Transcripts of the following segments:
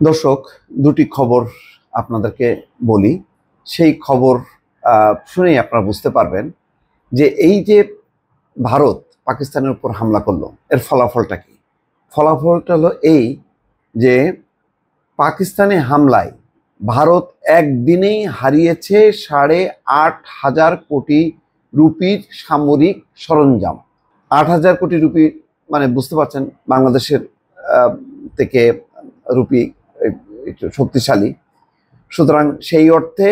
দর্শক, দুটি খবর আপনাদেরকে বলি। সেই খবর শুনেই আপনারা বুঝতে পারবেন যে এই যে ভারত পাকিস্তানের উপর হামলা করলো, এর ফলাফলটা কি। ফলাফলটা হলো এই যে পাকিস্তানে হামলায় ভারত একদিনেই হারিয়েছে 8,500 কোটি রুপির সামরিক সরঞ্জাম। 8,000 কোটি রুপি মানে বুঝতে পারছেন, বাংলাদেশের থেকে রুপি একটু শক্তিশালী। সুতরাং সেই অর্থে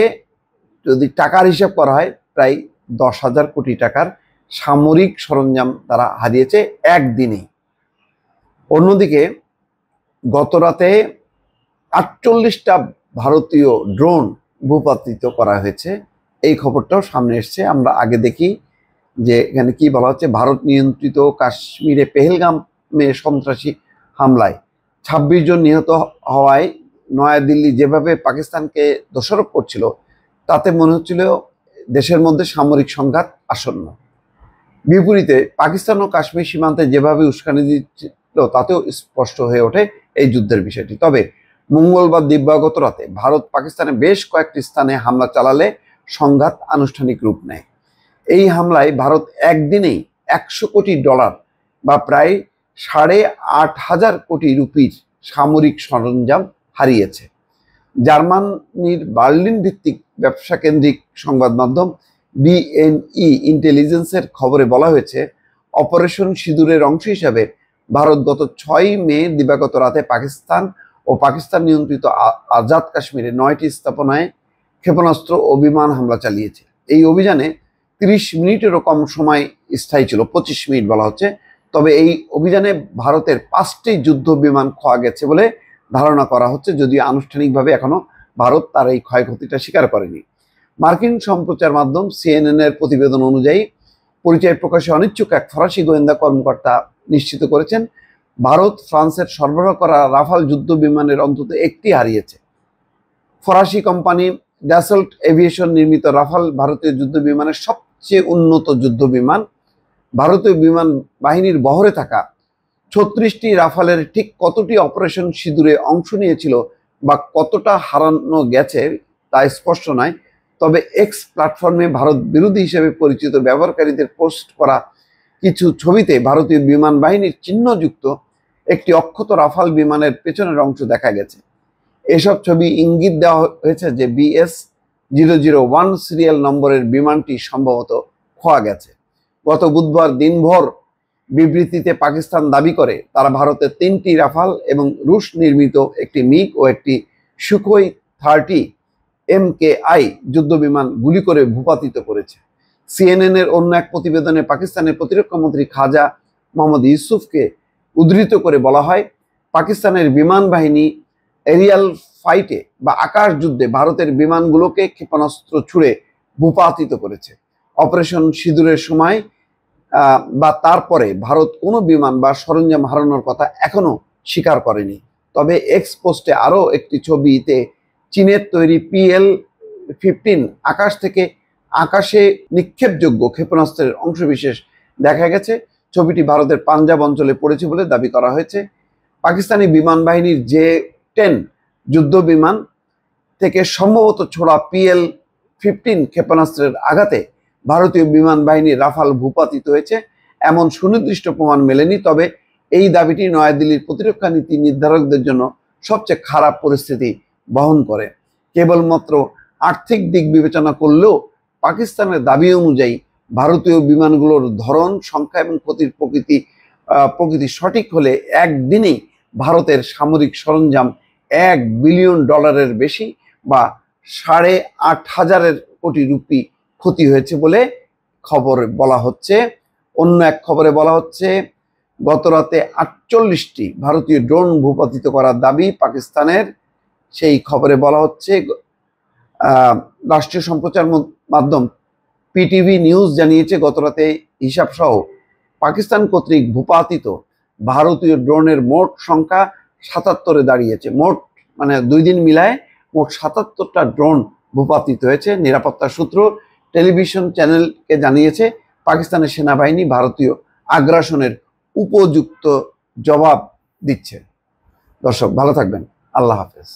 যদি টাকার হিসাব করা হয়, প্রায় 10,000 কোটি টাকার সামরিক সরঞ্জাম তারা হারিয়েছে একদিনেই। অন্যদিকে গত রাতে 48টা ভারতীয় ড্রোন ভূপাতিত করা হয়েছে, এই খবরটাও সামনে এসছে। আমরা আগে দেখি যে এখানে কি বলা হচ্ছে, ভারত নিয়ন্ত্রিত কাশ্মীরে পেহেলগামে সন্ত্রাসী হামলায় 26 জন নিহত হওয়ায় নয়াদিল্লি যেভাবে পাকিস্তানকে দোষারোপ করছিল, তাতে মনে হচ্ছিল দেশের মধ্যে সামরিক সংঘাত আসন্ন। বিপরীতে পাকিস্তান ও কাশ্মীর সীমান্তে যেভাবে উস্কানি দিচ্ছিল, তাতেও স্পষ্ট হয়ে ওঠে এই যুদ্ধের বিষয়টি। তবে মঙ্গলবার দিবাগত রাতে ভারত পাকিস্তানে বেশ কয়েকটি স্থানে হামলা চালালে সংঘাত আনুষ্ঠানিক রূপ নেয়। এই হামলায় ভারত একদিনেই $100 কোটি বা প্রায় 8,500 কোটি রুপির সামরিক সরঞ্জাম হারিয়েছে। জার্মানির বার্লিন ভিত্তিক ব্যবসা কেন্দ্রিক সংবাদ মাধ্যম বিএনই ইন্টেলিজেন্সের খবরে বলা হয়েছে, অপারেশন সিঁদুরের অংশ হিসাবে ভারত গত 6 মে দিবাগত রাতে পাকিস্তান ও পাকিস্তান নিয়ন্ত্রিত আজাদ কাশ্মীরে 9টি স্থাপনায় ক্ষেপণাস্ত্র ও বিমান হামলা চালিয়েছে। এই অভিযানে 30 মিনিটেরও কম সময় স্থায়ী ছিল, 25 মিনিট বলা হচ্ছে। তবে এই অভিযানে ভারতের 5টি যুদ্ধ বিমান খোয়া গেছে বলে ধারণা করা হচ্ছে, যদিও আনুষ্ঠানিকভাবে এখনো ভারত তার এই ক্ষয়ক্ষতিটা স্বীকার করেনি। মার্কিন সম্প্রচার মাধ্যম সিএনএন এর প্রতিবেদন অনুযায়ী পরিচয় প্রকাশে অনিচ্ছুক এক ফরাসি গোয়েন্দা কর্মকর্তা নিশ্চিত করেছেন, ভারত ফ্রান্সের সরবরাহ করা রাফাল যুদ্ধ বিমানের অন্তত একটি হারিয়েছে। ফরাসি কোম্পানি ড্যাসল্ট এভিয়েশন নির্মিত রাফাল ভারতীয় যুদ্ধ বিমানের সবচেয়ে উন্নত যুদ্ধ বিমান। ভারতীয় বিমান বাহিনীর বহরে থাকা 36টি রাফালের ঠিক কতটি অপারেশন সিঁদুরে অংশ নিয়েছিল বা কতটা হারানো গেছে তা স্পষ্ট নয়। তবে এক্স প্ল্যাটফর্মে ভারত বিরোধী হিসেবে পরিচিত ব্যবহারকারীদের পোস্ট করা কিছু ছবিতে ভারতীয় বিমান বাহিনীর চিহ্নযুক্ত একটি অক্ষত রাফাল বিমানের পেছনের অংশ দেখা গেছে। এসব ছবি ইঙ্গিত দেওয়া হয়েছে যে BS-001 সিরিয়াল নম্বরের বিমানটি সম্ভবত খোয়া গেছে। গত বুধবার দিনভর বিবৃতিতে পাকিস্তান দাবি করে তারা ভারতের 3টি রাফাল এবং রুশ নির্মিত একটি মিগ ও একটি সুখোই 30 MKI যুদ্ধ বিমান গুলি করে ভূপাতিত করেছে। সিএনএন এর অন্য এক প্রতিবেদনে পাকিস্তানের প্রতিরক্ষা মন্ত্রী খাজা মোহাম্মদ ইউসুফকে উদ্ধৃত করে বলা হয়, পাকিস্তানের বিমান বাহিনী এরিয়াল ফাইটে বা আকাশ যুদ্ধে ভারতের বিমানগুলোকে ক্ষেপণাস্ত্র ছুড়ে ভূপাতিত করেছে। অপারেশন সিঁদুরের সময় বা তারপরে ভারত কোনো বিমান বা সরঞ্জাম হারানোর কথা এখনো স্বীকার করেনি। তবে এক্স পোস্টে আরও একটি ছবিতে চীনের তৈরি PL-15 আকাশ থেকে আকাশে নিক্ষেপযোগ্য ক্ষেপণাস্ত্রের অংশবিশেষ দেখা গেছে। ছবিটি ভারতের পাঞ্জাব অঞ্চলে পড়েছে বলে দাবি করা হয়েছে। পাকিস্তানি বিমান বাহিনীর J-10 যুদ্ধ বিমান থেকে সম্ভবত ছোড়া PL-15 ক্ষেপণাস্ত্রের আঘাতে ভারতীয় বিমান বাহিনীর রাফাল ভূপাতিত হয়েছে, এমন সুনির্দিষ্ট প্রমাণ মেলেনি। তবে এই দাবিটি নয়াদিল্লির প্রতিরক্ষা নীতি নির্ধারকদের জন্য সবচেয়ে খারাপ পরিস্থিতি বহন করে। কেবলমাত্র আর্থিক দিক বিবেচনা করলেও পাকিস্তানের দাবি অনুযায়ী ভারতীয় বিমানগুলোর ধরন, সংখ্যা এবং ক্ষতির প্রকৃতি সঠিক হলে একদিনেই ভারতের সামরিক সরঞ্জাম $1 বিলিয়ন বেশি বা 8,500 কোটি রুপি ক্ষতি হয়েছে বলে খবরে বলা হচ্ছে। অন্য এক খবরে বলা হচ্ছে, গত রাতে 48টি ভারতীয় ড্রোন ভূপাতিত করার দাবি পাকিস্তানের। সেই খবরে বলা হচ্ছে, রাষ্ট্রীয় সম্প্রচার মাধ্যম PTV নিউজ জানিয়েছে, গত রাতে হিসাব সহ পাকিস্তান কর্তৃক ভূপাতিত ভারতীয় ড্রোনের মোট সংখ্যা 77-এ দাঁড়িয়েছে। মোট মানে 2 দিন মিলায় মোট 77টা ড্রোন ভূপাতিত হয়েছে। নিরাপত্তা সূত্র টেলিভিশন চ্যানেলকে জানিয়েছে, পাকিস্তানের সেনাবাহিনী ভারতীয় আগ্রাসনের উপযুক্ত জবাব দিচ্ছে। দর্শক, ভালো থাকবেন। আল্লাহ হাফেজ।